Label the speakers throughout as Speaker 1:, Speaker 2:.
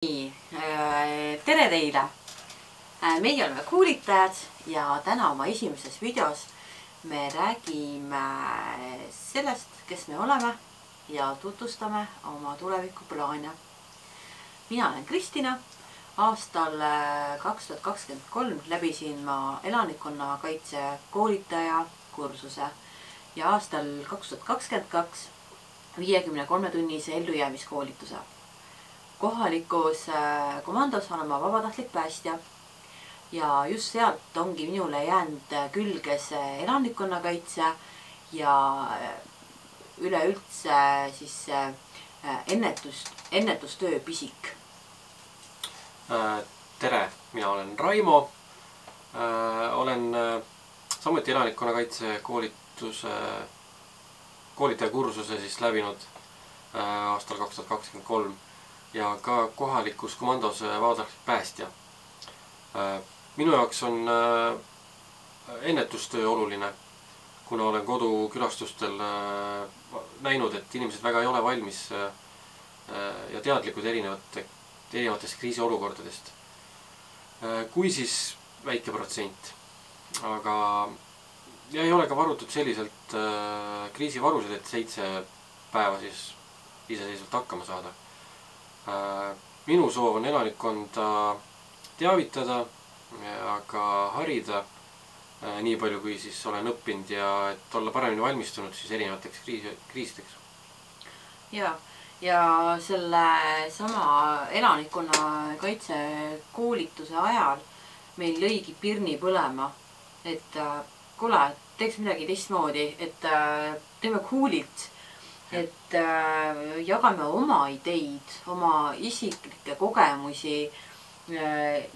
Speaker 1: Tere teile! Meie oleme kuulitajad ja täna oma esimeses videos me räägime sellest, kes me oleme ja tutvustame oma tulevikuplaane. Mina olen Kristina. Aastal 2023 läbisin ma elanikkonnakaitse koolitaja kursuse ja aastal 2022 53-tunnise ellujäämiskoolituse. Kohalikus komandos olen ma vabatahtlik päästja ja just sealt ongi minule jäänud külge see elanikkonnakaitse ja üleüldse siis ennetustöö pisik.
Speaker 2: Tere, mina olen Raimo. Olen samuti elanikkonnakaitse koolitajakursuse siis läbinud aastal 2023 ja ka kohalikus komandos vabatahtlik päästja. Minu jaoks on ennetustöö oluline, kuna olen kodukülastustel näinud, et inimesed väga ei ole valmis ja teadlikud erinevatest kriisiolukordadest. Kui siis väike protsent, aga ei ole ka varutud selliselt kriisivarusid, et 7 päeva siis iseseisvalt hakkama saada. Minu soov on elanikkonda teavitada, aga harida nii palju, kui siis olen õppinud ja et olla paremini valmistunud siis erinevateks kriisideks.
Speaker 1: Ja selle sama elanikkonnakaitse koolituse ajal meil lõigi pirni põlema, et kuule, teeks midagi teistmoodi, et teeme coolilt, et jagame oma ideid, oma isiklikke kogemusi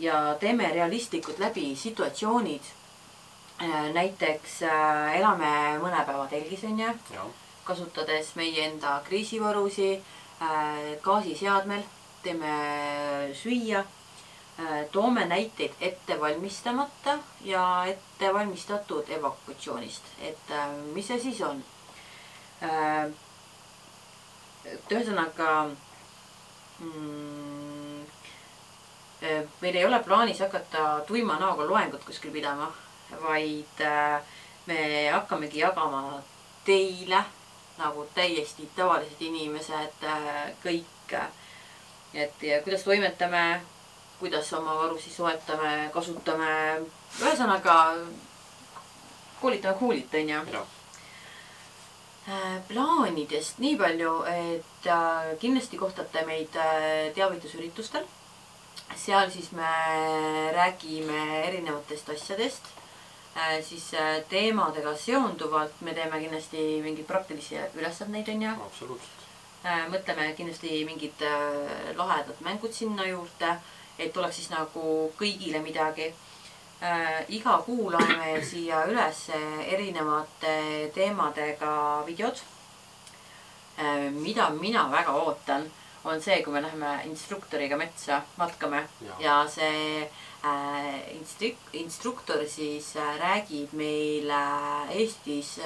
Speaker 1: ja teeme realistlikult läbi situatsioonid. Näiteks elame mõne päeva telgis, kasutades meie enda kriisivarusi, gaasiseadmel, teeme süüa, toome näiteid ettevalmistamata ja ettevalmistatud evakuatsioonist, et mis see siis on. Ühesõnaga, meil ei ole plaanis hakata tuima näoga loengut kuskil pidama, vaid me hakkamegi jagama teile nagu täiesti tavalised inimesed kõik, et ja kuidas toimetame, kuidas oma varusi soetame, kasutame, ühesõnaga koolitame kuulit, plaanidest nii palju, et kindlasti kohtate meid teavitusüritustel. Seal siis me räägime erinevatest asjadest, siis teemadega seonduvalt me teeme kindlasti mingeid praktilisi ülesandeid,
Speaker 2: Absoluutselt.
Speaker 1: Mõtleme kindlasti mingid lahedad mängud sinna juurde, et oleks siis nagu kõigile midagi. Iga kuu laeme siia üles erinevate teemadega videod. Mida mina väga ootan, on see, kui me läheme instruktoriga metsa matkame ja see instruktor siis räägib meile Eestis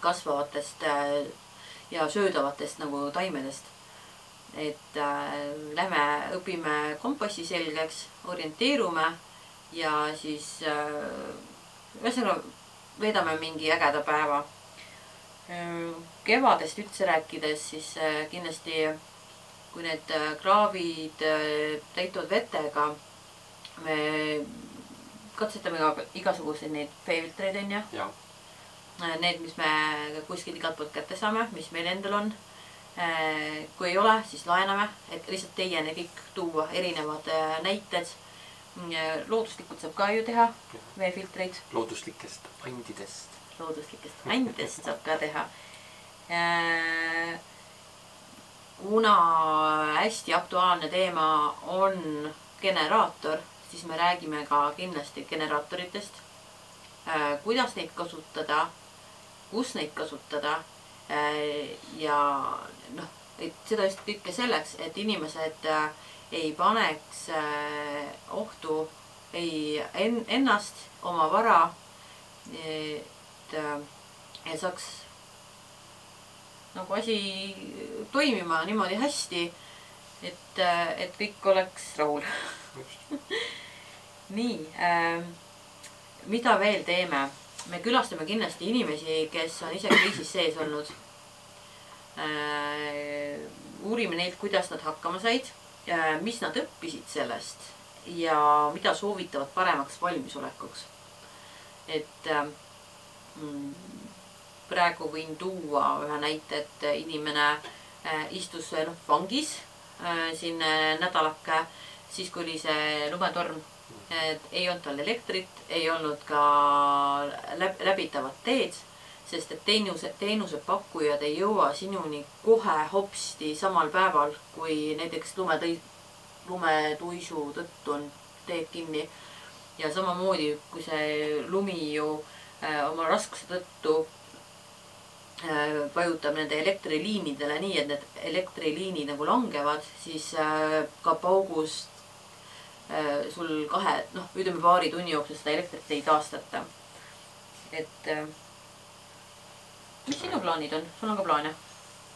Speaker 1: kasvavatest ja söödavatest nagu taimedest. Et lähme õpime kompassi selgeks, orienteerume ja siis veedame mingi ägeda päeva. Kevadest üldse rääkides, siis kindlasti kui need kraavid täituvad vetega, me katsetame igasuguseid neid veefiltreid, need, mis me kuskilt igalt poolt kätte saame, mis meil endal on. Kui ei ole, siis laename, et lihtsalt teieni kõik tuua erinevad näited. Looduslikud saab ka ju teha veefiltreid.
Speaker 2: Looduslikest
Speaker 1: andidest saab ka teha. Kuna hästi aktuaalne teema on generaator, siis me räägime ka kindlasti generaatoritest. Kuidas neid kasutada, kus neid kasutada ja seda just kõike selleks, et inimesed ei paneks ohtu ennast, oma vara, et saaks nagu asi toimima niimoodi hästi, et kõik oleks rahul. Nii, mida veel teeme? Me külastame kindlasti inimesi, kes on ise kriisis sees olnud. Uurime neilt, kuidas nad hakkama said, mis nad õppisid sellest ja mida soovitavad paremaks valmisolekuks. Et praegu võin tuua ühe näite, et inimene istus vangis siin nädalake, siis kui oli see lumetorm, et ei olnud tal elektrit, ei olnud ka läbitavat teed, sest et teenusepakkujad ei jõua sinuni kohe hopsti samal päeval, kui näiteks lumetuisu tõttu on teed kinni. Ja samamoodi, kui see lumi ju oma raskuse tõttu vajutab nende elektriliinidele nii, et need elektriliinid nagu langevad, siis ka paugust sul paari tunni jooksul seda elektrit ei taastata. Et mis sinu plaanid on? Sul on ka plaane?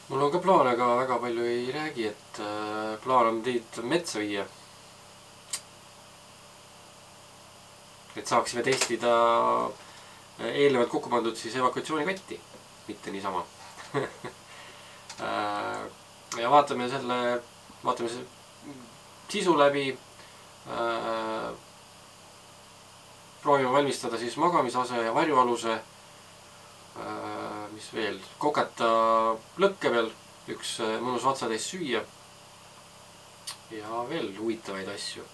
Speaker 2: Mul on ka plaan, aga väga palju ei räägi, et plaan on teid metsa viia. Et saaksime testida eelnevalt kokku pandud siis evakuatsioonikotti. Mitte niisama. Ja vaatame sisu läbi. Proovime valmistada siis magamisase ja varjualuse. Mis veel? Kokata lõkke veel. Üks mõnus vatsatäis süüa. Ja veel huvitavaid asju.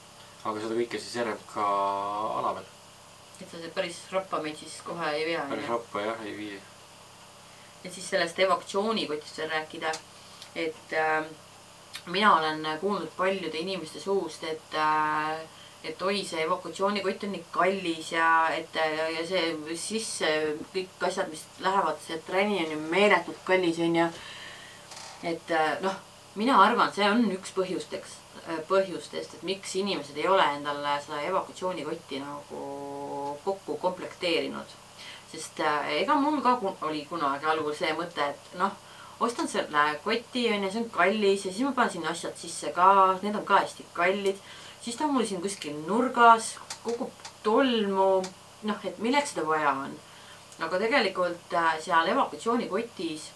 Speaker 2: Aga seda kõike siis RMK ala veel.
Speaker 1: Et sa see päris rappa meid siis kohe ei vea?
Speaker 2: Päris rappa jah, ei vii.
Speaker 1: Et siis sellest evakuatsioonikottist veel rääkida, et mina olen kuulnud paljude inimeste suust, et oi, see evakuatsioonikott on nii kallis ja see sisse kõik asjad, mis lähevad, see träni on ju meeletult kallis on ja et mina arvan, see on üks põhjustest, et miks inimesed ei ole endale seda evakuatsioonikotti nagu kokku komplekteerinud. Sest ega mul ka oli kunagi algul see mõte, et ostan selle koti ja see on kallis ja siis ma panen sinna asjad sisse ka, need on ka hästi kallid. Siis ta on mul siin kuskil nurgas, kogub tolmu, et milleks seda vaja on. Aga tegelikult seal evakuatsioonikotis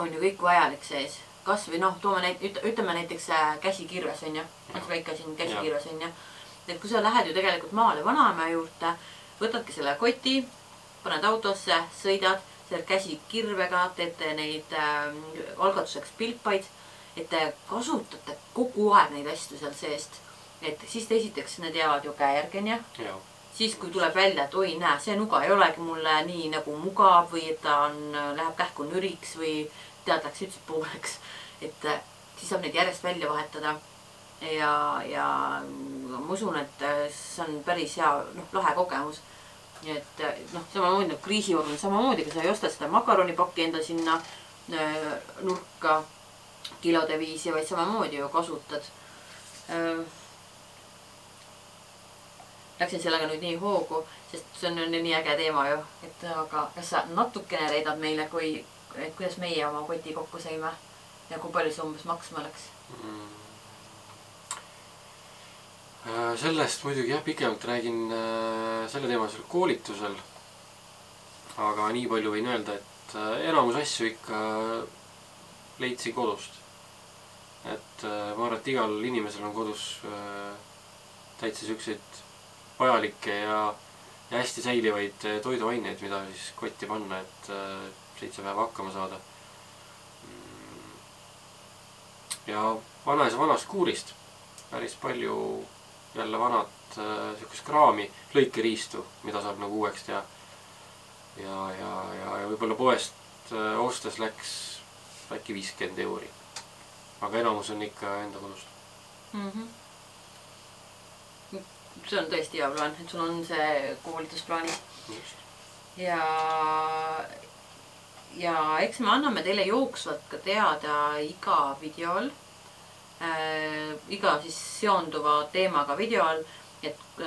Speaker 1: on ju kõik vajalik sees. Kas või ütleme näiteks käsikirves on ju, et väike siin käsikirves on ju. Et kui sa lähed ju tegelikult maale vanaema juurde, võtadki selle koti, paned autosse, sõidad, selle käsikirvega, teete neid algatuseks pilpaid, et te kasutate kogu aeg neid asju seal seest. Et siis te esiteks need jäävad ju käe järgi, on ju. Siis kui tuleb välja, et oi, näe, see nuga ei olegi mulle nii nagu mugav või et ta läheb kähku nüriks või tead, läks üldse pooleks. Et siis saab neid järjest välja vahetada. Ja ma usun, et see on päris hea, lahe kogemus. Et samamoodi kriisiorg on samamoodi, kui sa ei osta seda makaronipakki enda sinna nurka kilode viisi, vaid samamoodi ju kasutad. Läksin sellega nüüd nii hoogu, sest see on nii äge teema ju. Et aga kas sa natukene reedad meile, kuidas meie oma koti kokku saime ja kui palju see umbes maksma läks?
Speaker 2: Sellest muidugi jah, pikemalt räägin selle teemasel koolitusel. Aga nii palju võin öelda, et enamus asju ikka leidsin kodust. Et ma arvan, et igal inimesel on kodus täitsa selliseid vajalikke ja hästi säilivaid toiduaineid, mida siis kotti panna, et 7 päeva hakkama saada. Ja vanast kuurist päris palju jälle vanad sihukest kraami, lõikeriistu, mida saab nagu uueks teha. Ja võib-olla poest ostes läks äkki 50 €. Aga enamus on ikka enda kodust.
Speaker 1: See on tõesti hea plaan, et sul on see koolitusplaanis. Ja eks me anname teile jooksvalt ka teada iga videol, iga siis seonduva teemaga videol, et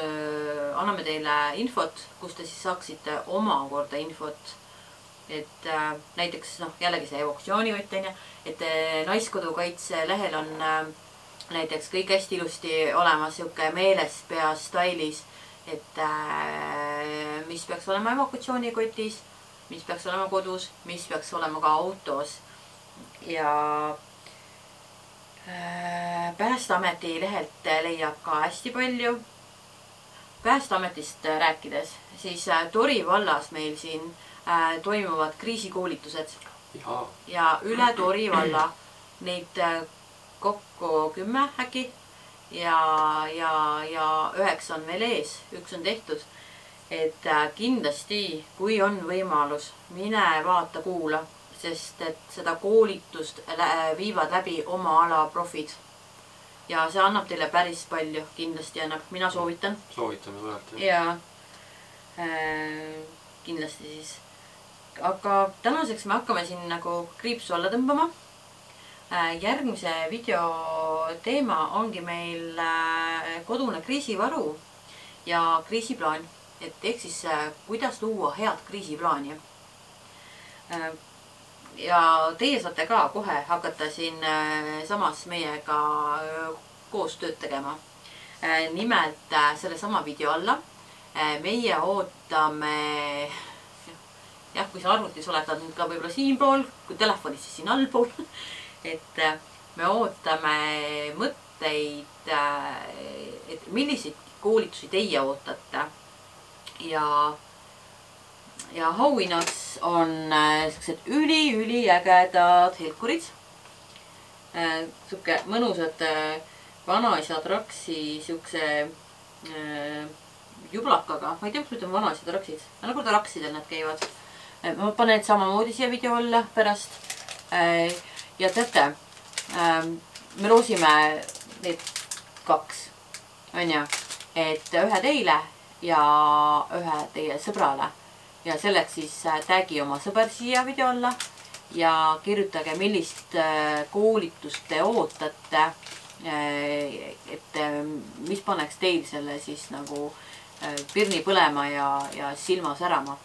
Speaker 1: anname teile infot, kus te siis saaksite omakorda infot. Et näiteks jällegi see evakuatsioonikott on ja, et Naiskodukaitse lehel on näiteks kõik hästi ilusti olemas sihuke meeles pea stylis, et mis peaks olema evakuatsioonikotis, mis peaks olema kodus, mis peaks olema ka autos. Ja Päästeameti lehelt leiab ka hästi palju. Päästeametist rääkides, siis Tori vallas meil siin toimuvad kriisikoolitused. Ja üle Tori valla neid kokku 10 äkki ja 9 on veel ees, 1 on tehtud. Et kindlasti, kui on võimalus, mine vaata, kuula, sest et seda koolitust viivad läbi oma ala profid. Ja see annab teile päris palju, kindlasti annab, mina soovitan.
Speaker 2: Soovitame võralt.
Speaker 1: Ja kindlasti siis. Aga tänaseks me hakkame siin nagu kriipsu alla tõmbama. Järgmise video teema ongi meil kodune kriisivaru ja kriisiplaan. Et ehk siis kuidas luua head kriisiplaani. Ja teie saate ka kohe hakata siin samas meiega koos tööd tegema. Nimelt selle sama video alla meie ootame, jah, kui sa arvutis oletad nüüd ka võib-olla siinpool, kui telefonis siis siin allpool, et me ootame mõtteid, et milliseid koolitusi teie ootate. Ja auhinnaks on sellised üli ägedad helkurid. Siuke mõnusad vanaisa traksi siukse jublakaga. Ma ei tea, kus ütleme vanaisa traksid. Nagu traksidel need käivad. Ma panen need samamoodi siia video alla pärast. Ja teate, me loosime need 2. On ju, et ühe teile ja ühe teie sõbrale. Ja selleks siis tagi oma sõber siia video alla ja kirjutage, millist koolitust te ootate, et mis paneks teil selle siis nagu pirni põlema ja silma särama.